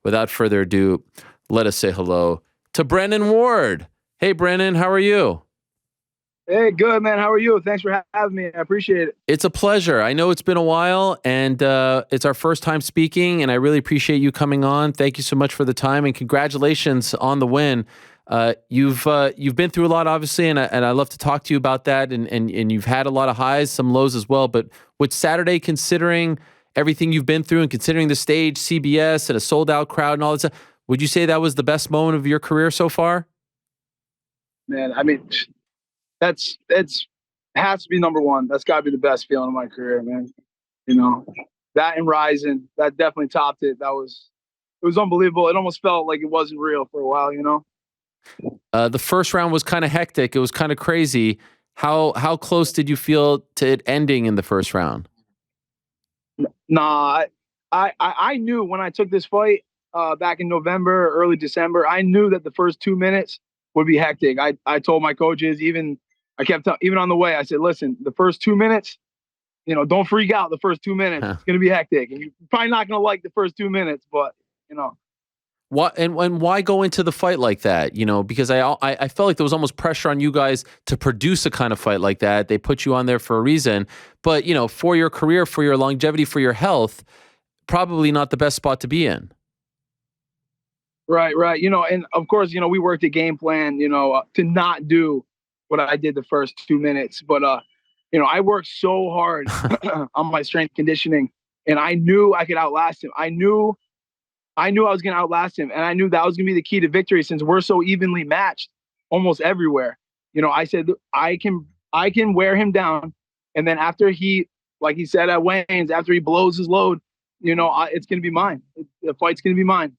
without further ado, let us say hello to Brennan Ward. Hey, Brennan, how are you? Hey, good, man. How are you? Thanks for having me. I appreciate it. It's a pleasure. I know it's been a while, and it's our first time speaking, and I really appreciate you coming on. Thank you so much for the time, and congratulations on the win. You've been through a lot, obviously, and I love to talk to you about that, and you've had a lot of highs, some lows as well. But with Saturday, considering everything you've been through and considering the stage, CBS, and a sold-out crowd and all that stuff, would you say that was the best moment of your career so far? Man, I mean, it's has to be number one. That's got to be the best feeling of my career, man. You know, that and Rising, that definitely topped it. It was unbelievable. It almost felt like it wasn't real for a while, you know? The first round was kind of hectic. It was kind of crazy. How close did you feel to it ending in the first round? Nah, I knew when I took this fight back in November, early December, I knew that the first 2 minutes would be hectic. I told my coaches, even on the way, I said, listen, the first 2 minutes, don't freak out the first 2 minutes. It's going to be hectic. And you're probably not going to like the first 2 minutes, but, What and why go into the fight like that? Because I felt like there was almost pressure on you guys to produce a kind of fight like that. They put you on there for a reason, but for your career, for your longevity, for your health, probably not the best spot to be in. Right. And of course, we worked a game plan, to not do what I did the first 2 minutes. But I worked so hard on my strength conditioning, and I knew I could outlast him. I knew I was going to outlast him, and I knew that was going to be the key to victory since we're so evenly matched almost everywhere. I said I can wear him down, and then after like he said at Wayne's, after he blows his load, it's going to be mine. The fight's going to be mine,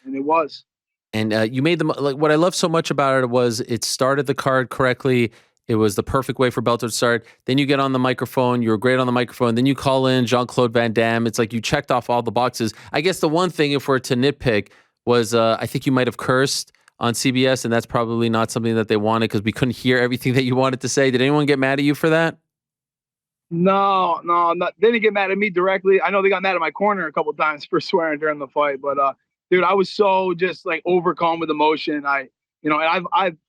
and it was. And you made them like what I love so much about it was it started the card correctly. It was the perfect way for Bellator to start. Then you get on the microphone. You were great on the microphone. Then you call in Jean-Claude Van Damme. It's like you checked off all the boxes. I guess the one thing, if we're to nitpick, was I think you might have cursed on CBS, and that's probably not something that they wanted because we couldn't hear everything that you wanted to say. Did anyone get mad at you for that? No, they didn't get mad at me directly. I know they got mad at my corner a couple of times for swearing during the fight, but dude, I was so just like overcome with emotion. And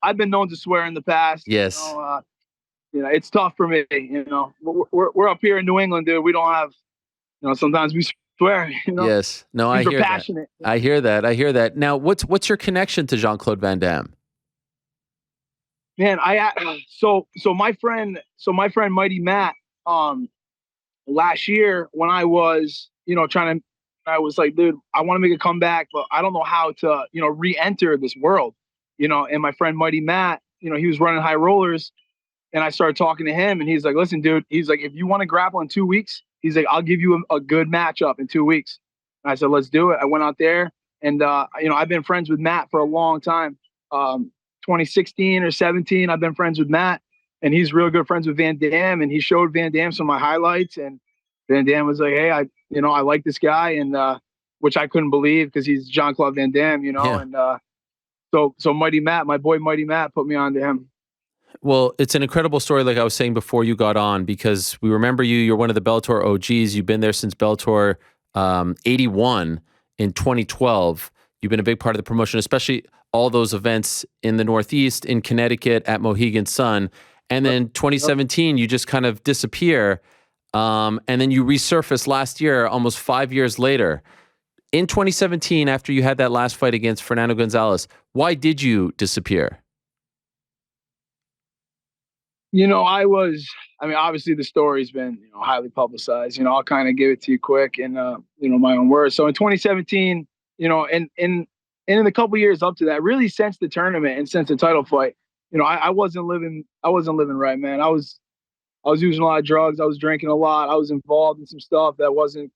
I've been known to swear in the past. Yes. It's tough for me. We're up here in New England, dude. We don't have, sometimes we swear. Yes. No, I hear passionate. That. I hear that. Now, what's your connection to Jean-Claude Van Damme? Man, so my friend Mighty Matt, last year when I was, I was like, dude, I want to make a comeback, but I don't know how to, re-enter this world. And my friend Mighty Matt, he was running high rollers, and I started talking to him, and he's like, listen, dude, he's like, if you want to grapple in 2 weeks, he's like, I'll give you a good matchup in 2 weeks. And I said, let's do it. I went out there, and, I've been friends with Matt for a long time. 2016 or 17, I've been friends with Matt, and he's real good friends with Van Damme, and he showed Van Damme some of my highlights, and Van Damme was like, hey, I like this guy, and, which I couldn't believe because he's Jean-Claude Van Damme, Yeah. And, so Mighty Matt, my boy Mighty Matt, put me on to him. Well, it's an incredible story, like I was saying before you got on, because we remember you. You're one of the Bellator OGs. You've been there since Bellator 81 in 2012. You've been a big part of the promotion, especially all those events in the Northeast, in Connecticut, at Mohegan Sun. And then 2017, you just kind of disappear. And then you resurface last year, almost 5 years later. In 2017, after you had that last fight against Fernando Gonzalez, why did you disappear? Obviously the story's been, highly publicized. I'll kind of give it to you quick in, my own words. So in 2017, and in the couple years up to that, really since the tournament and since the title fight, I wasn't living right, man. I was using a lot of drugs. I was drinking a lot. I was involved in some stuff that wasn't,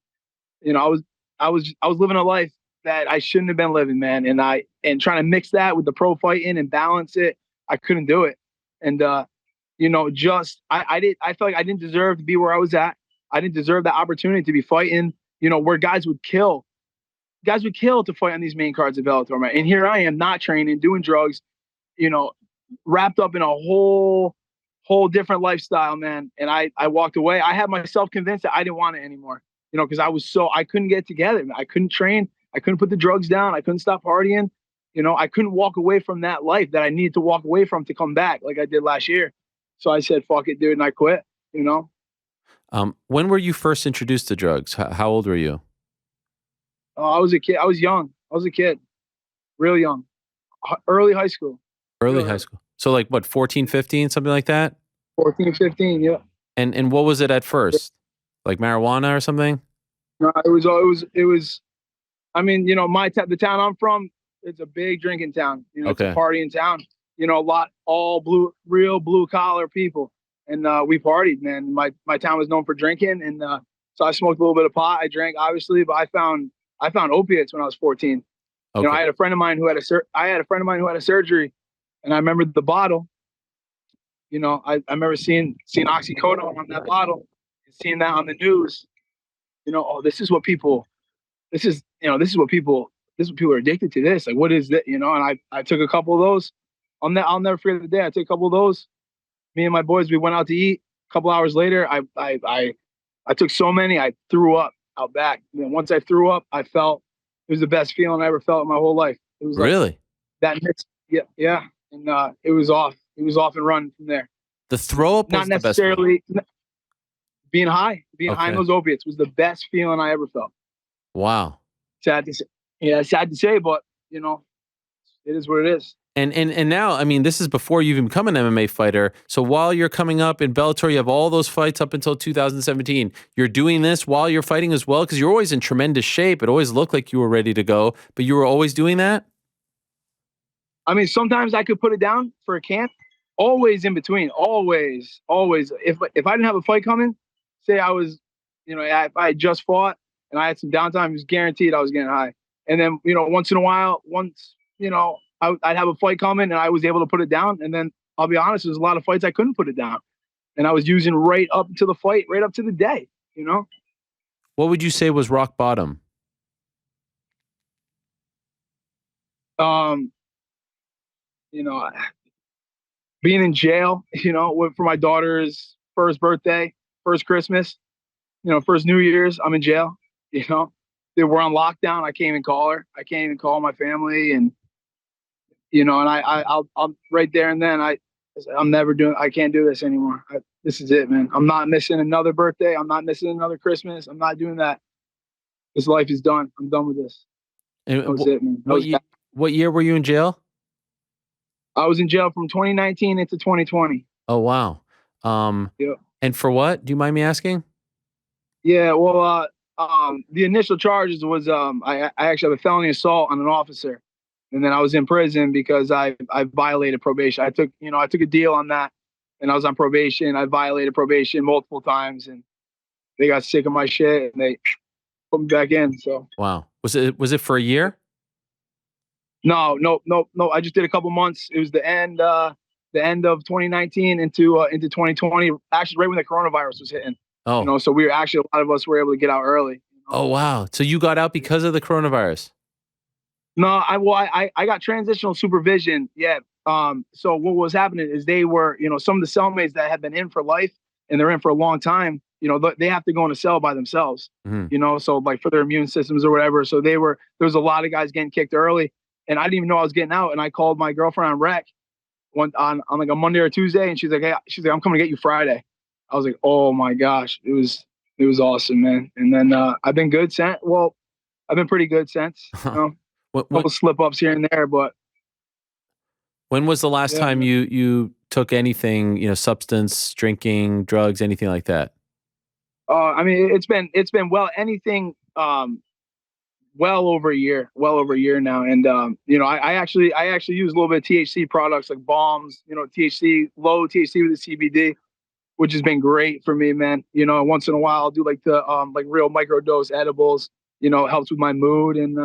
I was living a life that I shouldn't have been living, man. And trying to mix that with the pro fighting and balance it, I couldn't do it. And, I felt like I didn't deserve to be where I was at. I didn't deserve the opportunity to be fighting, where guys would kill to fight on these main cards of Bellator, man. And here I am not training, doing drugs, wrapped up in a whole different lifestyle, man. And I walked away. I had myself convinced that I didn't want it anymore, because I couldn't get it together. I couldn't train. I couldn't put the drugs down. I couldn't stop partying. I couldn't walk away from that life that I needed to walk away from to come back like I did last year. So I said, fuck it, dude. And I quit, When were you first introduced to drugs? How old were you? I was a kid. I was young. I was a kid, real young, early high school, Early real high early. school. So like what, 14, 15, something like that? 14, 15. Yeah. And what was it at first? Like marijuana or something? No, it was. I mean, the town I'm from, it's a big drinking town. It's a Okay. partying town. All real blue collar people, and we partied, man. My town was known for drinking, and so I smoked a little bit of pot. I drank, obviously, but I found opiates when I was 14. Okay. I had a friend of mine who had a surgery, and I remember the bottle. I remember seeing oxycodone on that bottle, and seeing that on the news. Oh, this is what people this is this is what people are addicted to. This, like, what is that? And I took a couple of those. I'll never forget the day I took a couple of those. Me and my boys, we went out to eat. A couple hours later, I took so many, I threw up out back. And then once I threw up, I felt it was the best feeling I ever felt in my whole life. It was like Really? that mix. Yeah, and it was off. It was off and running from there. The throw up Not was the best feeling. necessarily being high. Being high Okay. in those opiates was the best feeling I ever felt. Wow. Sad to say. Yeah, sad to say, but it is what it is. And now, I mean, this is before you even become an MMA fighter. So while you're coming up in Bellator, you have all those fights up until 2017. You're doing this while you're fighting as well, because you're always in tremendous shape. It always looked like you were ready to go, but you were always doing that? I mean, sometimes I could put it down for a camp. Always in between. Always, always. If I didn't have a fight coming, say I was, if I had just fought and I had some downtime, it was guaranteed I was getting high. And then, once in a while, I'd have a fight coming and I was able to put it down. And then I'll be honest, there's a lot of fights I couldn't put it down. And I was using right up to the fight, right up to the day, What would you say was rock bottom? Um, being in jail, for my daughter's first birthday, first Christmas, first New Year's, I'm in jail. We're on lockdown. I can't even call her. I can't even call my family, and and I'll right there and then I'm never doing. I can't do this anymore. This is it, man. I'm not missing another birthday. I'm not missing another Christmas. I'm not doing that. This life is done. I'm done with this. And That was it, man. what year were you in jail? I was in jail from 2019 into 2020. Oh, wow. Yeah. And for what? Do you mind me asking? Yeah. Well, the initial charges was I actually have a felony assault on an officer, and then I was in prison because I violated probation. I took a deal on that, and I was on probation. I violated probation multiple times, and they got sick of my shit and they put me back in. So Wow. Was it for a year? no. I just did a couple months. It was the end of 2019 into 2020. Actually, right when the coronavirus was hitting. Oh. So we were actually, a lot of us were able to get out early. Oh, wow. So you got out because of the coronavirus? No, I got transitional supervision. Yeah. So what was happening is they were, some of the cellmates that had been in for life and they're in for a long time, they have to go in a cell by themselves, Mm-hmm. so like for their immune systems or whatever. So there was a lot of guys getting kicked early, and I didn't even know I was getting out. And I called my girlfriend on rec on like a Monday or Tuesday, and she's like, I'm coming to get you Friday. I was like, oh my gosh, it was awesome, man. And then I've been good since. Well, I've been pretty good since. Couple slip ups here and there, but when was the last Yeah, time man. you took anything, substance, drinking, drugs, anything like that? I mean, it's been anything well over a year now, and I actually use a little bit of THC products like balms, THC, low THC with the CBD, which has been great for me, man. Once in a while I'll do like the like real microdose edibles. It helps with my mood, and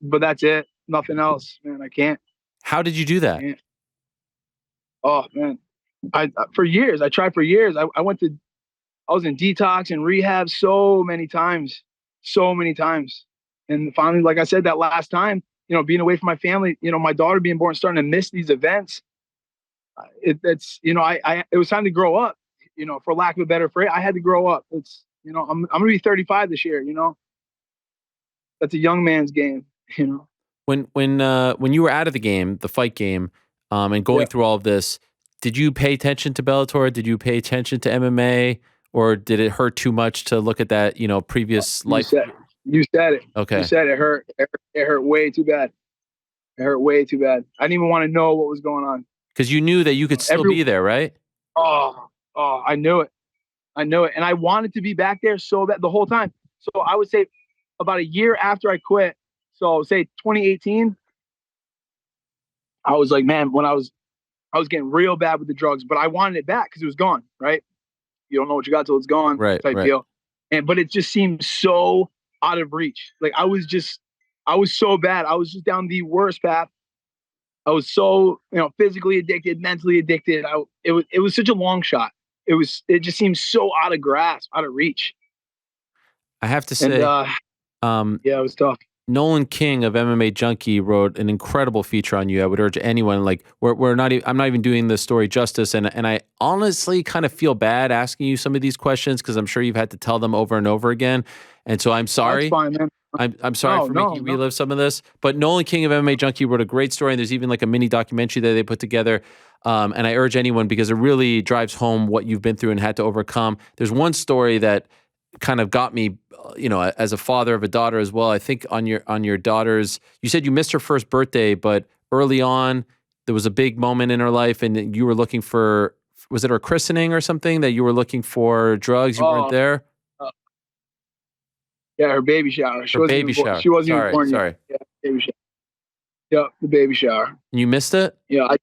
but that's it. Nothing else, man. I can't. How did you do that? Can't. Oh man, for years I tried for years. I was in detox and rehab so many times, and finally, like I said, that last time, being away from my family, my daughter being born, starting to miss these events. It was time to grow up. For lack of a better phrase, I had to grow up. I'm gonna be 35 this year. that's a young man's game, you know. When you were out of the game, the fight game, and Yeah. going through all of this, did you pay attention to Bellator? Did you pay attention to MMA, or did it hurt too much to look at that, previous You life? said you said it. You Okay, said it hurt. It hurt way too bad. It hurt way too bad. I didn't even want to know what was going on. because you knew that you could still be there, right? I knew it. I knew it. And I wanted to be back there so bad the whole time. So I would say about a year after I quit, so say 2018, I was like, man, when I was getting real bad with the drugs, but I wanted it back because it was gone, right? You don't know what you got till it's gone, Right, type right. deal. But it just seemed so out of reach. Like I was so bad. I was just down the worst path. I was so, physically addicted, mentally addicted. It was such a long shot. It just seemed so out of grasp, out of reach. I have to And say, um, yeah, it was tough. Nolan King of MMA Junkie wrote an incredible feature on you. I would urge anyone, like, we're not, I'm not even doing the story justice. And I honestly kind of feel bad asking you some of these questions because I'm sure you've had to tell them over and over again. And so I'm sorry. That's fine, man. I'm sorry for making you relive some of this. But Nolan King of MMA Junkie wrote a great story. And there's even like a mini documentary that they put together. And I urge anyone because it really drives home what you've been through and had to overcome. There's one story that kind of got me, as a father of a daughter as well. I think on your daughter's, you said you missed her first birthday, but early on there was a big moment in her life and you were looking for, was it her christening or something that you were looking for drugs? You weren't there? Yeah, her baby shower. She Her wasn't baby even born. shower. She wasn't even born Sorry. yet. Yeah, baby shower. Yeah, the baby shower. You missed it? Yeah,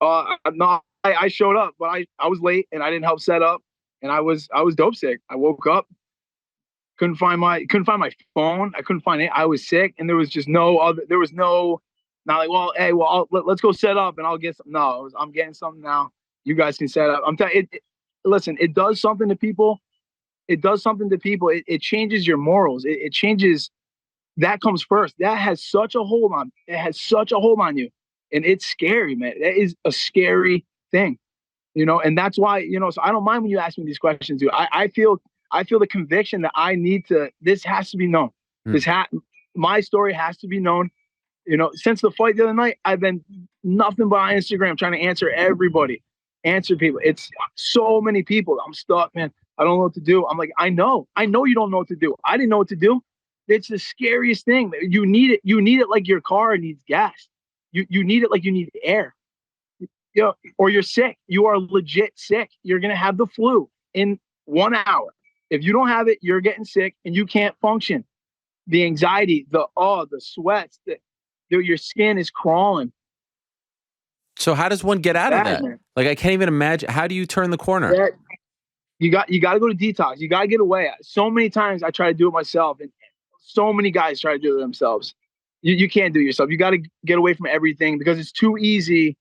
I showed up, but I was late and I didn't help set up, and I was dope sick. I woke up, couldn't find my phone. I couldn't find it. I was sick, and there was just no other. There was no, not like, well, hey, let's go set up and I'll get some. No, I'm getting something now. You guys can set up. I'm telling you, listen, it does something to people. It does something to people. It changes your morals. It changes. That comes first. That has such a hold on. It has such a hold on you, and it's scary, man. That is a scary thing, And that's why, So I don't mind when you ask me these questions, dude. I feel the conviction that I need to. This has to be known. My story has to be known. Since the fight the other night, I've been nothing but on Instagram trying to answer people. It's so many people. I'm stuck, man. I don't know what to do. I'm like, I know you don't know what to do. I didn't know what to do. It's the scariest thing. You need it. You need it like your car needs gas. You need it like you need air. Or you're sick. You are legit sick. You're gonna have the flu in 1 hour. If you don't have it, you're getting sick and you can't function. The anxiety, the sweats, your skin is crawling. So how does one get out of that? Man. Like, I can't even imagine. How do you turn the corner? You got to go to detox. You got to get away. So many times I try to do it myself, and so many guys try to do it themselves. You can't do it yourself. You got to get away from everything because it's too easy.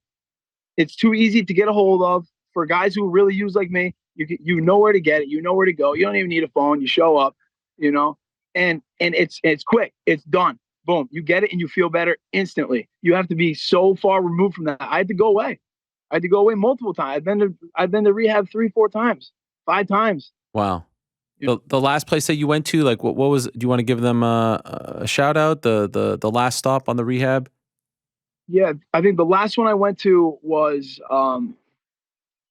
It's too easy to get a hold of for guys who really use like me. You know where to get it. You know where to go. You don't even need a phone. You show up, and it's quick. It's done. Boom. You get it and you feel better instantly. You have to be so far removed from that. I had to go away. Multiple times. I've been to rehab 3-4 times, 5 times. Wow. The last place that you went to, like, what was? Do you want to give them a shout out? The last stop on the rehab. Yeah, I think the last one I went to was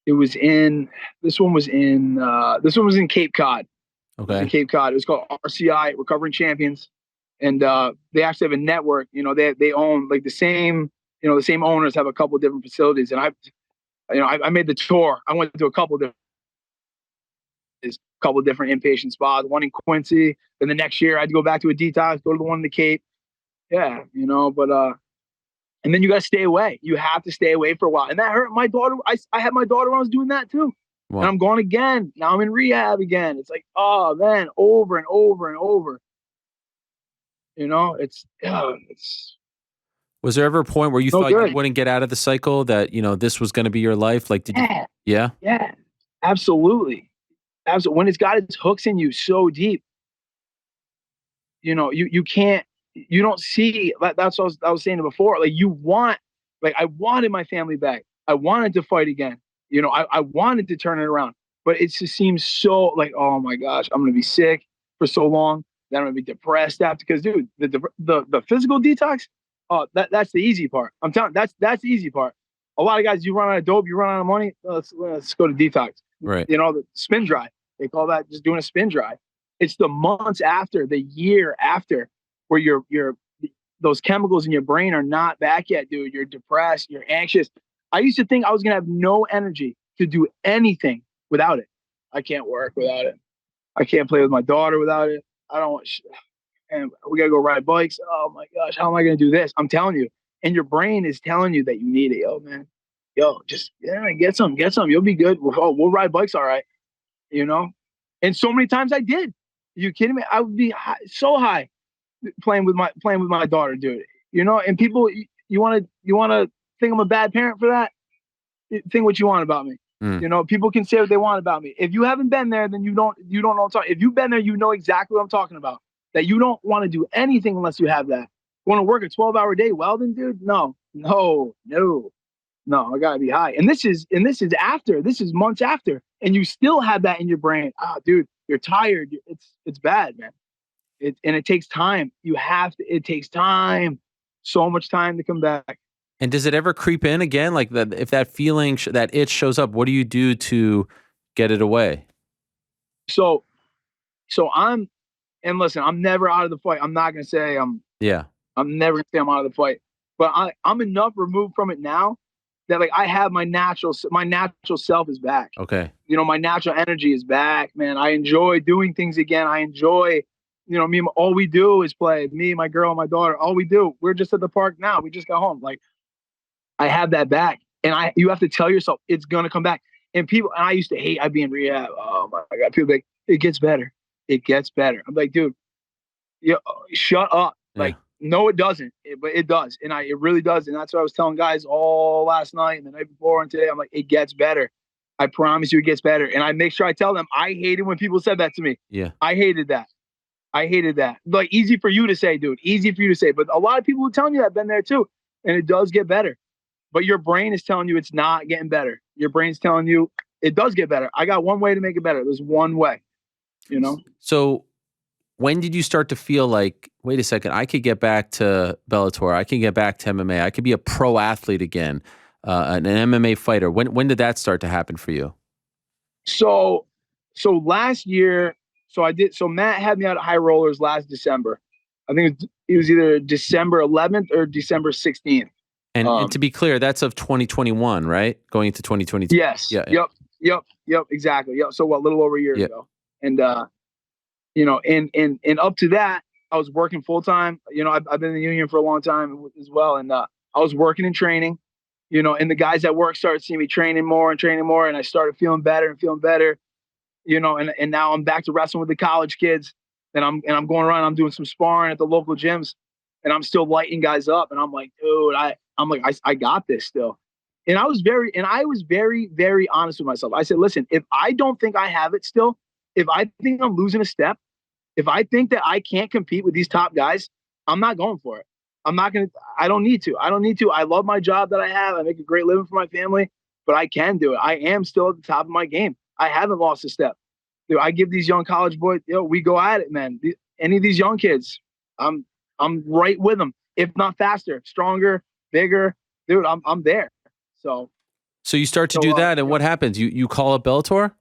it was in this one was in Cape Cod. Okay. In Cape Cod. It was called RCI, Recovering Champions. And they actually have a network, they own like the same owners have a couple of different facilities. And I made the tour. I went to a couple of different inpatient spas, one in Quincy. Then the next year I had to go back to a detox, go to the one in the Cape. Yeah, but and then you got to stay away. You have to stay away for a while. And that hurt my daughter. I had my daughter when I was doing that too. Wow. And I'm going again. Now I'm in rehab again. It's like, oh man, over and over and over. It's. Was there ever a point where you thought you wouldn't get out of the cycle, that, this was going to be your life? Like, did you? Yeah. Yeah, absolutely. Absolutely. When it's got its hooks in you so deep, you can't, you don't see, that's what I was saying before. Like I wanted my family back. I wanted to fight again. I wanted to turn it around, but it just seems so like, oh my gosh, I'm going to be sick for so long Then I'm gonna be depressed after, because dude, the physical detox, that's the easy part. I'm telling that's the easy part. A lot of guys, you run out of dope, you run out of money, let's go to detox. Right. You know, the spin dry. They call that just doing a spin dry. It's the months after, the year after, where you're those chemicals in your brain are not back yet, dude. You're depressed, you're anxious. I used to think I was gonna have no energy to do anything without it. I can't work without it. I can't play with my daughter without it. I don't want, and we gotta go ride bikes. Oh my gosh, how am I gonna do this? I'm telling you, and your brain is telling you that you need it, yo, man. Yo, just get some. You'll be good. We'll ride bikes, all right. You know, and so many times I did. Are you kidding me? I would be so high playing with my daughter, dude. You know, and people, you want to think I'm a bad parent for that? Think what you want about me. You know, people can say what they want about me. If you haven't been there, then you don't know what I'm talking. If you've been there, you know exactly what I'm talking about. That you don't want to do anything unless you have that. Want to work a 12-hour day welding, dude? No. I gotta be high. And this is months after, and you still have that in your brain. Dude, you're tired. It's bad, man. It takes time. It takes time, so much time to come back. And does it ever creep in again? Like that, if that feeling, that itch shows up, what do you do to get it away? So and listen, I'm never out of the fight. I'm not gonna say I'm never gonna say I'm out of the fight, but I'm enough removed from it now that like I have my natural self is back. Okay. You know, my natural energy is back, man. I enjoy doing things again. I enjoy, you know, all we do is play. Me, my girl, my daughter, all we do. We're just at the park now. We just got home. Like, I have that back. And you have to tell yourself it's gonna come back. And I used to hate, I'd be in rehab. Oh my God. People like, it gets better. It gets better. I'm like, dude, shut up. Like, no, it doesn't. But it does. And it really does. And that's what I was telling guys all last night and the night before and today. I'm like, it gets better. I promise you it gets better. And I make sure I tell them, I hated when people said that to me. Yeah. I hated that. Like, easy for you to say, dude. Easy for you to say. But a lot of people are telling you that have been there too. And it does get better. But your brain is telling you it's not getting better. Your brain's telling you it does get better. I got one way to make it better. There's one way, you know? So when did you start to feel like, wait a second, I could get back to Bellator. I can get back to MMA. I could be a pro athlete again, an MMA fighter. When did that start to happen for you? So last year, so Matt had me out at High Rollers last December. I think it was either December 11th or December 16th. And to be clear, that's of 2021, right? Going into 2022. Yes. Yeah. Yep. Exactly. Yep. So a little over a year ago. And, you know, and up to that, I was working full time. You know, I've been in the union for a long time as well. And I was working and training, you know, and the guys at work started seeing me training more. And I started feeling better, you know, and now I'm back to wrestling with the college kids. And I'm going around, I'm doing some sparring at the local gyms, and I'm still lighting guys up. And I'm like, dude, I got this still. And I was very, very honest with myself. I said, listen, if I don't think I have it still, if I think I'm losing a step, if I think that I can't compete with these top guys, I'm not going for it. I don't need to. I love my job that I have. I make a great living for my family, but I can do it. I am still at the top of my game. I haven't lost a step. Dude, I give these young college boys, we go at it, man. Any of these young kids, I'm right with them. If not faster, stronger, bigger, dude, I'm there. So you start to do that, and what happens? You call up Bellator?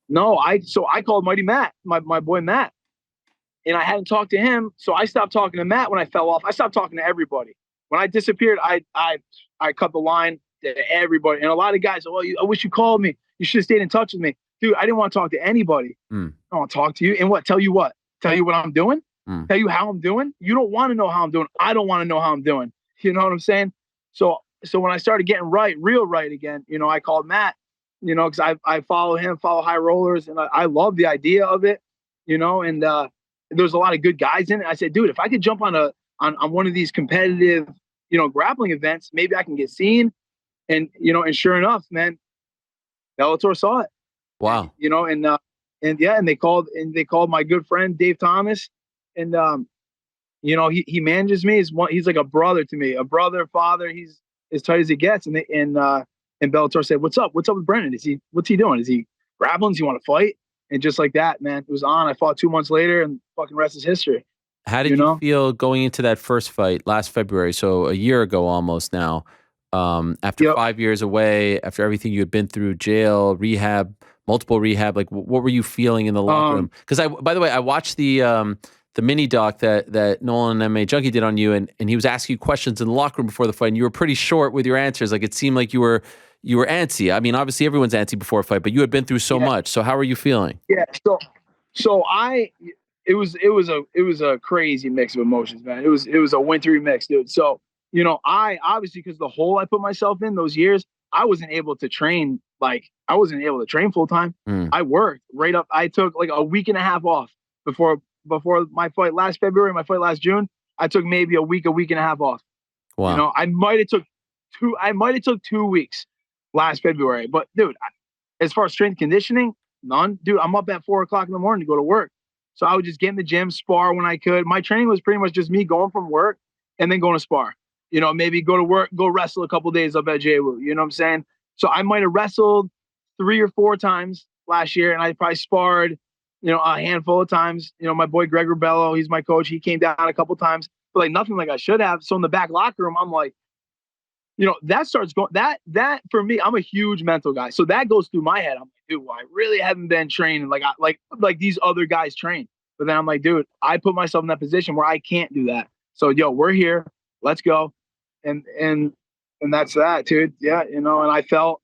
No, I called Mighty Matt, my boy Matt, and I hadn't talked to him. So I stopped talking to Matt when I fell off. I stopped talking to everybody. When I disappeared, I cut the line to everybody. And a lot of guys, I wish you called me. You should have stayed in touch with me. Dude, I didn't want to talk to anybody. I don't want to talk to you. And tell you what I'm doing? Tell you how I'm doing? You don't want to know how I'm doing. I don't want to know how I'm doing. You know what I'm saying? So when I started getting real right again, you know, I called Matt, you know, because I follow High Rollers, and I love the idea of it, you know, and there's a lot of good guys in it. I said, dude, if I could jump on one of these competitive, you know, grappling events, maybe I can get seen. And, you know, and sure enough, man, Bellator saw it. Wow. You know, and they called my good friend Dave Thomas, and you know, he manages me. He's like a brother to me, a brother, father. He's as tight as it gets. And Bellator said, what's up with Brennan? What's he doing? Is he grappling? Does he want to fight? And just like that, man, it was on. I fought 2 months later, and fucking rest is history. How did you feel going into that first fight last February? So a year ago almost now. After 5 years away, after everything you had been through, jail, rehab, multiple rehab, like what were you feeling in the locker room? Because by the way, I watched the mini doc that Nolan MMA Junkie did on you, and he was asking you questions in the locker room before the fight, and you were pretty short with your answers. Like it seemed like you were antsy. I mean, obviously everyone's antsy before a fight, but you had been through so much. So how are you feeling? Yeah. It was a crazy mix of emotions, man. It was a wintry mix, dude. So, I obviously, because the hole I put myself in those years, I wasn't able to train. Like I wasn't able to train full time. I worked right up. I took like a week and a half off before my fight last February, my fight last June. I took maybe a week and a half off. Wow. I might have took 2 weeks last February, but dude, as far as strength conditioning, none. Dude, I'm up at 4:00 in the morning to go to work. So I would just get in the gym, spar when I could. My training was pretty much just me going from work and then going to spar. Maybe go to work, go wrestle a couple days up at JWoo. You know what I'm saying? So I might have wrestled 3 or 4 times last year, and I probably sparred, a handful of times. My boy Greg Rubello, he's my coach. He came down a couple times, but like nothing like I should have. So in the back locker room, I'm like, that starts going, that for me, I'm a huge mental guy. So that goes through my head. I'm like, dude, well, I really haven't been training like these other guys train. But then I'm like, dude, I put myself in that position where I can't do that. So, we're here. Let's go. And that's that, dude. Yeah. And I felt,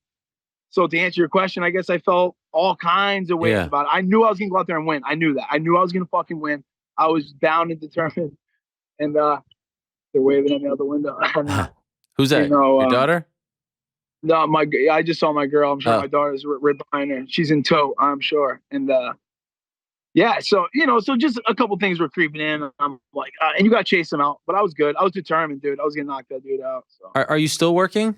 so to answer your question, I guess I felt all kinds of ways about it. I knew I was going to go out there and win. I knew that. I knew I was going to fucking win. I was bound and determined. And they're waving at me out the window. Who's that? Your daughter? No, I just saw my girl. I'm sure my daughter's right behind her. She's in tow, I'm sure. And so so just a couple things were creeping in. I'm like, and you got to chase them out. But I was good. I was determined, dude. I was gonna knock that dude out. So. Are you still working?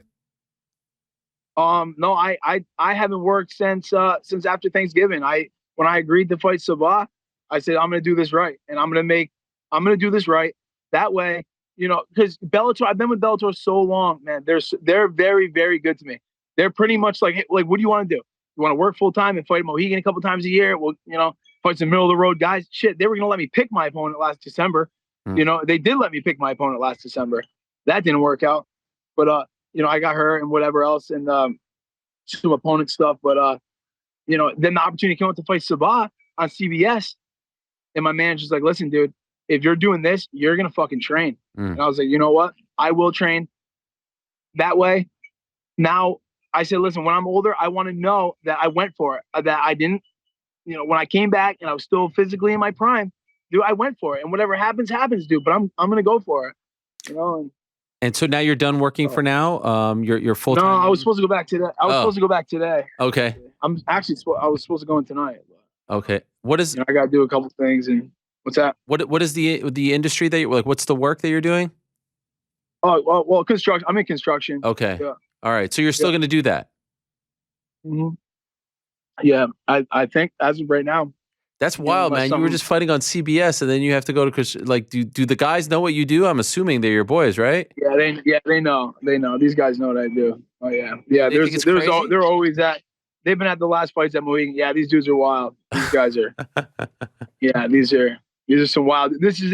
No, I haven't worked since after Thanksgiving. When I agreed to fight Sabah, I said I'm gonna do this right, and I'm gonna do this right. That way. Because Bellator, I've been with Bellator so long, man. They're very, very good to me. They're pretty much like, hey, like, what do you want to do? You want to work full time and fight a Mohegan a couple times a year? Well, fight some middle of the road guys. Shit, they were gonna let me pick my opponent last December. They did let me pick my opponent last December. That didn't work out. But I got her and whatever else and some opponent stuff. But then the opportunity came up to fight Sabah on CBS, and my manager's like, listen, dude. If you're doing this, you're going to fucking train. And I was like, you know what? I will train that way. Now, I said, listen, when I'm older, I want to know that I went for it, that I didn't, when I came back and I was still physically in my prime, dude, I went for it. And whatever happens, happens, dude. But I'm going to go for it, And so now you're done working for now? You're full time? No, I was supposed to go back today. Okay. I was supposed to go in tonight. But, okay. What is... I got to do a couple things and... What's that? What is the industry that like? What's the work that you're doing? Oh, well, construction. I'm in construction. Okay. Yeah. All right. So you're still going to do that? Mm-hmm. Yeah, I think as of right now. That's wild, man. You were just fighting on CBS, and then you have to go to like. Do the guys know what you do? I'm assuming they're your boys, right? Yeah, they know. They know. These guys know what I do. Oh yeah. They're always at. They've been at the last fights at Mohegan. Yeah, these dudes are wild. These guys are. Yeah, these are some wild.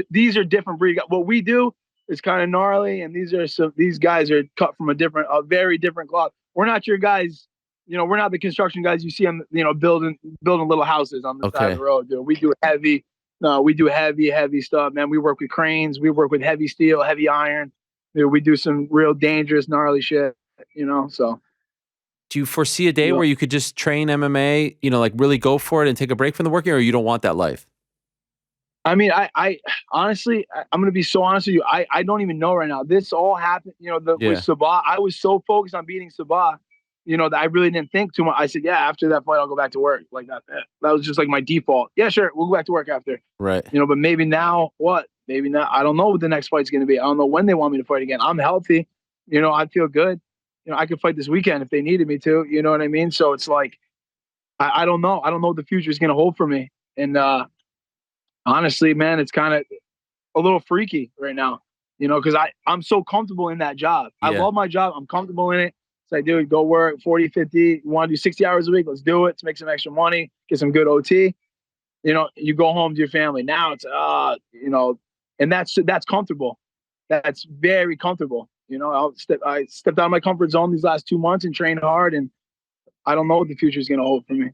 These are different breed. What we do is kind of gnarly, and these guys are cut from a very different cloth. We're not your guys. We're not the construction guys you see on building little houses on the side of the road, dude. We do heavy. No, we do heavy stuff, man. We work with cranes. We work with heavy steel, heavy iron. Dude, we do some real dangerous, gnarly shit. So. Do you foresee a day where you could just train MMA, like really go for it and take a break from the working, or you don't want that life? I mean, I honestly, I'm going to be so honest with you. I don't even know right now. This all happened, with Sabah. I was so focused on beating Sabah, that I really didn't think too much. I said, yeah, after that fight, I'll go back to work. Like that was just like my default. Yeah, sure. We'll go back to work after. Right. But maybe now what? Maybe now. I don't know what the next fight's going to be. I don't know when they want me to fight again. I'm healthy. I feel good. I could fight this weekend if they needed me to, you know what I mean? So it's like, I don't know. I don't know what the future is going to hold for me. And honestly, man, it's kind of a little freaky right now, because I'm so comfortable in that job. I love my job. I'm comfortable in it. It's like, dude, go work 40, 50. You want to do 60 hours a week? Let's do it. To make some extra money, get some good OT. You go home to your family. Now it's, and that's comfortable. That's very comfortable. I stepped out of my comfort zone these last 2 months and trained hard, and I don't know what the future is going to hold for me.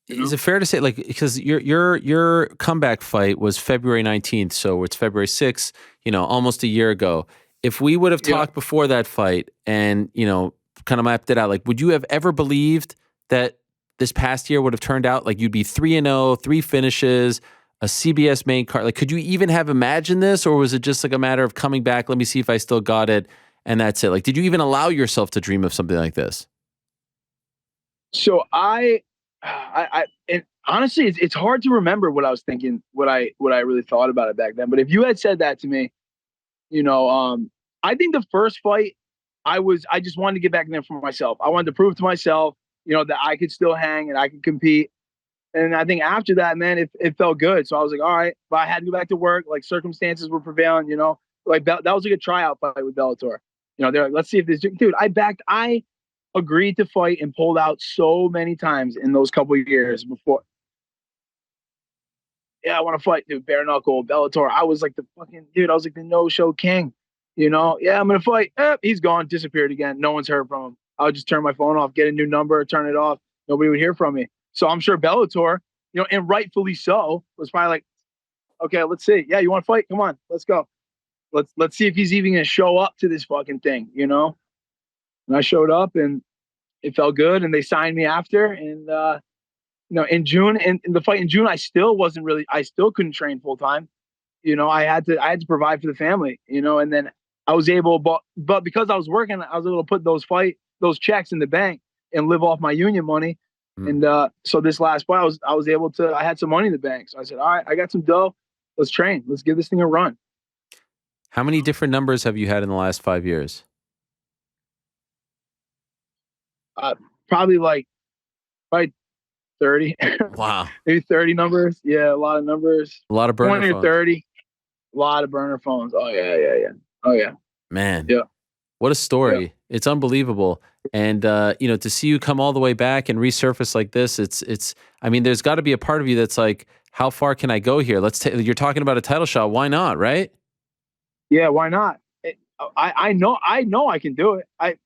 Is it fair to say, like, because your comeback fight was February 19th, so it's February 6th, almost a year ago. If we would have talked before that fight and, kind of mapped it out, like, would you have ever believed that this past year would have turned out like you'd be 3-0, 3 finishes, a CBS main card? Like, could you even have imagined this, or was it just like a matter of coming back, let me see if I still got it, and that's it? Like, did you even allow yourself to dream of something like this? So and honestly, it's hard to remember what I was thinking, what I really thought about it back then. But if you had said that to me, I think the first fight, I just wanted to get back in there for myself. I wanted to prove to myself, that I could still hang and I could compete. And I think after that, man, it felt good. So I was like, all right, but I had to go back to work. Like, circumstances were prevailing, like that was like a tryout fight with Bellator. They're like, let's see if this dude, I agreed to fight and pulled out so many times in those couple of years before. Yeah, I want to fight, dude. Bare knuckle, Bellator. I was like the fucking dude. I was like the no-show king. Yeah, I'm gonna fight. He's gone, disappeared again. No one's heard from him. I would just turn my phone off, get a new number, turn it off. Nobody would hear from me. So I'm sure Bellator, and rightfully so, was probably like, okay, let's see. Yeah, you want to fight? Come on, let's go. Let's see if he's even gonna show up to this fucking thing. And I showed up, and it felt good, and they signed me after. And in June, in the fight in June, I still couldn't train full time. I had to provide for the family. And then I was able, but because I was working, I was able to put those checks in the bank and live off my union money. And so this last fight, I had some money in the bank. So I said, all right, I got some dough. Let's train. Let's give this thing a run. How many different numbers have you had in the last 5 years? Probably 30. Wow. Maybe 30 numbers. Yeah, a lot of numbers. A lot of burner 20 phones. or 30. A lot of burner phones. Oh, yeah. Oh, yeah. Man. Yeah. What a story. Yeah. It's unbelievable. And, to see you come all the way back and resurface like this, there's got to be a part of you that's like, how far can I go here? You're talking about a title shot. Why not? Right? Yeah. Why not? I know I can do it. I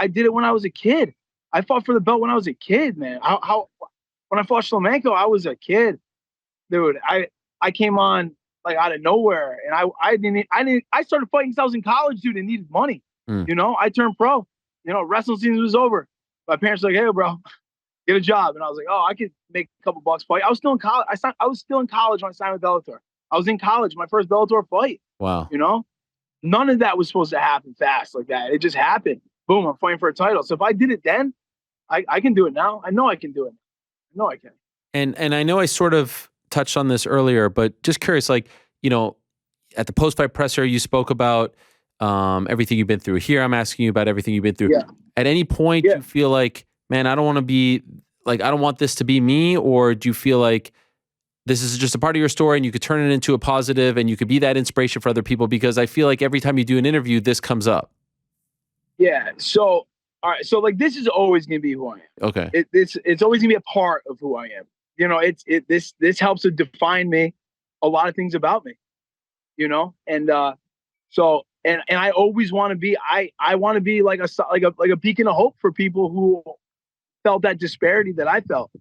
did it when I was a kid. I fought for the belt when I was a kid, man. When I fought Shlemenko, I was a kid, dude. I came on like out of nowhere, and I started fighting because I was in college, dude, and needed money. I turned pro. Wrestling season was over. My parents were like, hey, bro, get a job, and I was like, oh, I could make a couple bucks fight. I was still in college. I was still in college when I signed with Bellator. I was in college, my first Bellator fight. Wow. None of that was supposed to happen fast like that. It just happened. Boom, I'm fighting for a title. So if I did it then, I can do it now. I know I can do it. I know I can. And I know I sort of touched on this earlier, but just curious, like, at the post-fight presser, you spoke about everything you've been through. Here, I'm asking you about everything you've been through. Yeah. At any point, you feel like, man, I don't want to be, like, I don't want this to be me, or do you feel like this is just a part of your story and you could turn it into a positive and you could be that inspiration for other people? Because I feel like every time you do an interview, this comes up. Yeah. So, all right. So, like, this is always going to be who I am. Okay. It's always going to be a part of who I am. This helps to define me, a lot of things about me, and and I always want to be, I want to be like a beacon of hope for people who felt that disparity that I felt,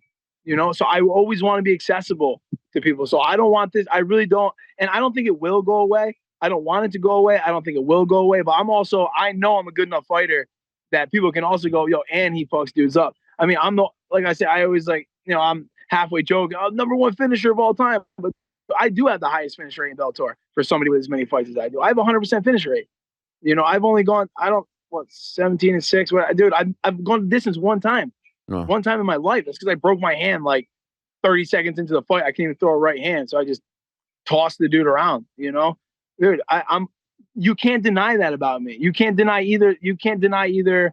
so I always want to be accessible to people. So I don't want this. I really don't. And I don't think it will go away. I don't want it to go away. I don't think it will go away, but I know I'm a good enough fighter that people can also go, yo, and he fucks dudes up. I mean, like I said, I always I'm halfway joking, I'm #1 finisher of all time, but I do have the highest finish rate in Bellator for somebody with as many fights as I do. I have 100% finish rate. I've only gone, 17-6. Dude, I've gone the distance one time. Oh. One time in my life. That's because I broke my hand like 30 seconds into the fight. I can't even throw a right hand, so I just tossed the dude around. Dude, you can't deny that about me. You can't deny either. You can't deny either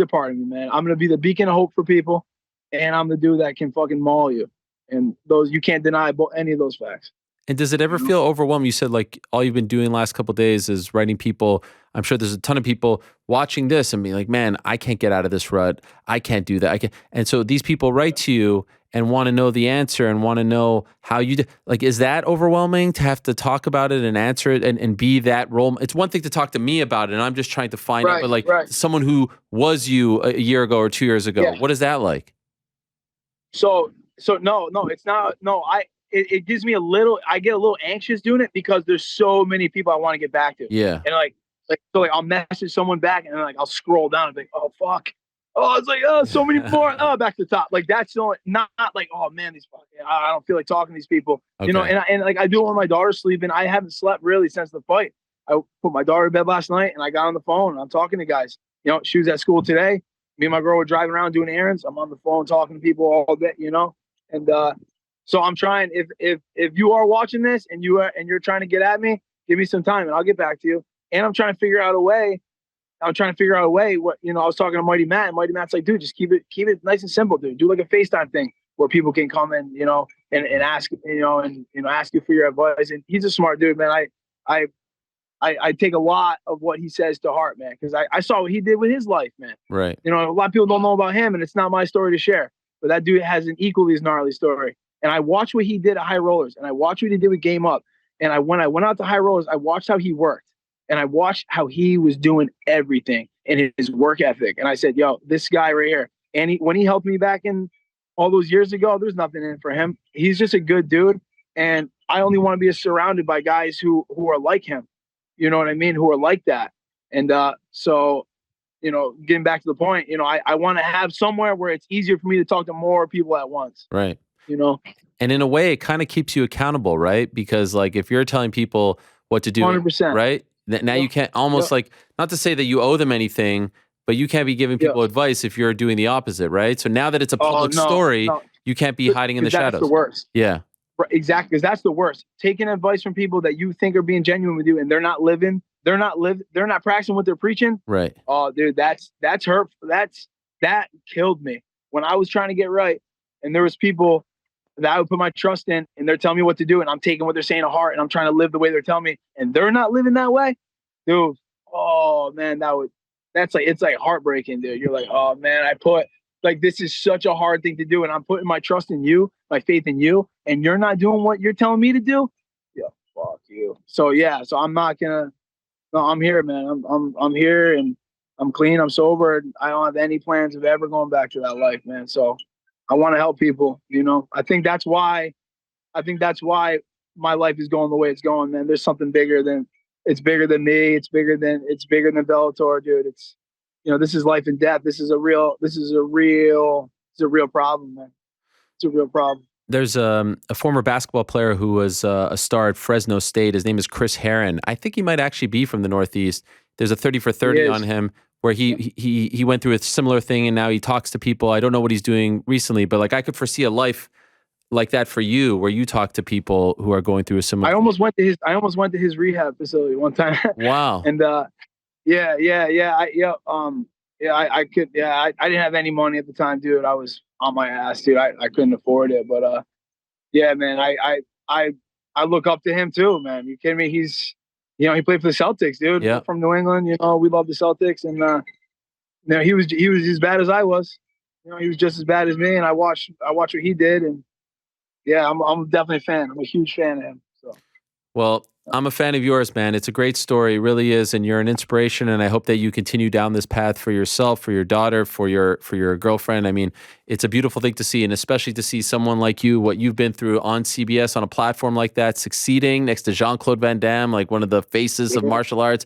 part of me, man. I'm gonna be the beacon of hope for people, and I'm the dude that can fucking maul you. And those, you can't deny any of those facts. And does it ever you know? feel overwhelming? You said like all you've been doing the last couple of days is writing people. I'm sure there's a ton of people watching this and being like, man, I can't get out of this rut. I can't do that. I can't. And so these people write to you and want to know the answer and want to know how you do. Like, is that overwhelming to have to talk about it and answer it and be that role? It's one thing to talk to me about it and I'm just trying to find out, Right, but like right. someone who was you a year ago or 2 years ago, Yeah. what is that like? So no, it's not. No, it gives me I get a little anxious doing it because there's so many people I want to get back to. Yeah. And so I'll message someone back and like I'll scroll down and be like, oh fuck. Oh, it's like, oh, so many more. Oh, back to the top. Like that's the only, not like, oh man, these fucking, I don't feel like talking to these people. Okay. You know, and like I do it when my daughter's sleeping. I haven't slept really since the fight. I put my daughter to bed last night and I got on the phone and I'm talking to guys. You know, she was at school today. Me and my girl were driving around doing errands. I'm on the phone talking to people all day, you know? And so I'm trying, if you are watching this and you're trying to get at me, give me some time and I'll get back to you. And I'm trying to figure out a way what, you know, I was talking to Mighty Matt and Mighty Matt's like, dude, just keep it nice and simple, dude. Do like a FaceTime thing where people can come and, you know, and ask, you know, and, you know, ask you for your advice. And he's a smart dude, man. I take a lot of what he says to heart, man, because I saw what he did with his life, man. Right. You know, a lot of people don't know about him and it's not my story to share, but that dude has an equally as gnarly story. And I watched what he did at High Rollers and I watched what he did with Game Up. And when I went out to High Rollers, I watched how he worked. And I watched how he was doing everything in his work ethic. And I said, yo, this guy right here. And when he helped me back in all those years ago, there's nothing in it for him. He's just a good dude. And I only want to be surrounded by guys who are like him. You know what I mean? Who are like that. And so, you know, getting back to the point, you know, I want to have somewhere where it's easier for me to talk to more people at once. Right. You know? And in a way, it kind of keeps you accountable, right? Because like if you're telling people what to do, 100%. right? Now you can't almost like, not to say that you owe them anything, but you can't be giving people advice if you're doing the opposite, right? So now that it's a public story, you can't be hiding in the shadows. That's the worst. Yeah. Right, exactly, because that's the worst. Taking advice from people that you think are being genuine with you and they're not practicing what they're preaching. Right. Oh, dude, that's hurtful. That killed me when I was trying to get right. And there was people that I would put my trust in and they're telling me what to do and I'm taking what they're saying to heart and I'm trying to live the way they're telling me and they're not living that way. Dude, oh man, it's like heartbreaking, dude. You're like, oh man, this is such a hard thing to do and I'm putting my trust in you, my faith in you, and you're not doing what you're telling me to do. Yeah, fuck you. So yeah, so I'm not gonna. No, I'm here, man. I'm here and I'm clean. I'm sober. And I don't have any plans of ever going back to that life, man. So I want to help people. You know, I think that's why my life is going the way it's going, man. There's something bigger than me. It's bigger than Bellator, dude. It's, you know, this is life and death. This is a real problem, man. It's a real problem. There's a former basketball player who was a star at Fresno State. His name is Chris Herron. I think he might actually be from the Northeast. There's a 30 for 30 on him where he went through a similar thing and now he talks to people. I don't know what he's doing recently, but like I could foresee a life like that for you where you talk to people who are going through a similar thing. I almost went to his rehab facility one time. Wow. And I didn't have any money at the time, dude. I was on my ass, dude. I couldn't afford it, but yeah, man, I look up to him too, man. You kidding me? He's, you know, he played for the Celtics, dude. Yeah. From New England, you know, we love the Celtics, and you know, he was as bad as I was. You know, he was just as bad as me, and I watched what he did, and yeah, I'm definitely a fan. I'm a huge fan of him. So. Well, I'm a fan of yours, man. It's a great story, it really is, and you're an inspiration. And I hope that you continue down this path for yourself, for your daughter, for your girlfriend. I mean, it's a beautiful thing to see, and especially to see someone like you, what you've been through on CBS on a platform like that, succeeding next to Jean-Claude Van Damme, like one of the faces of martial arts.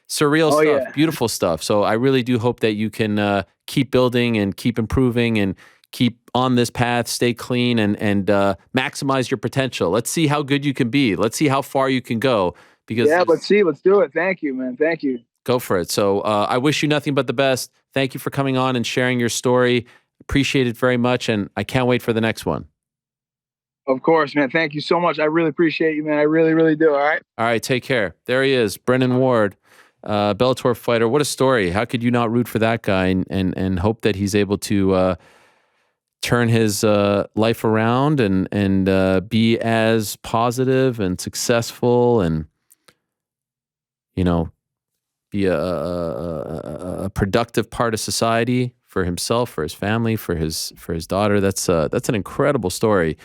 Surreal stuff, yeah. Beautiful stuff. So I really do hope that you can keep building and keep improving and keep on this path, stay clean, and maximize your potential. Let's see how good you can be. Let's see how far you can go. Because let's do it. Thank you, man. Thank you. Go for it. So I wish you nothing but the best. Thank you for coming on and sharing your story. Appreciate it very much, and I can't wait for the next one. Of course, man. Thank you so much. I really appreciate you, man. I really, really do. All right. All right. Take care. There he is, Brennan Ward, Bellator fighter. What a story. How could you not root for that guy and hope that he's able to turn his life around and be as positive and successful and, you know, be a productive part of society for himself, for his family, for his daughter. That's an incredible story.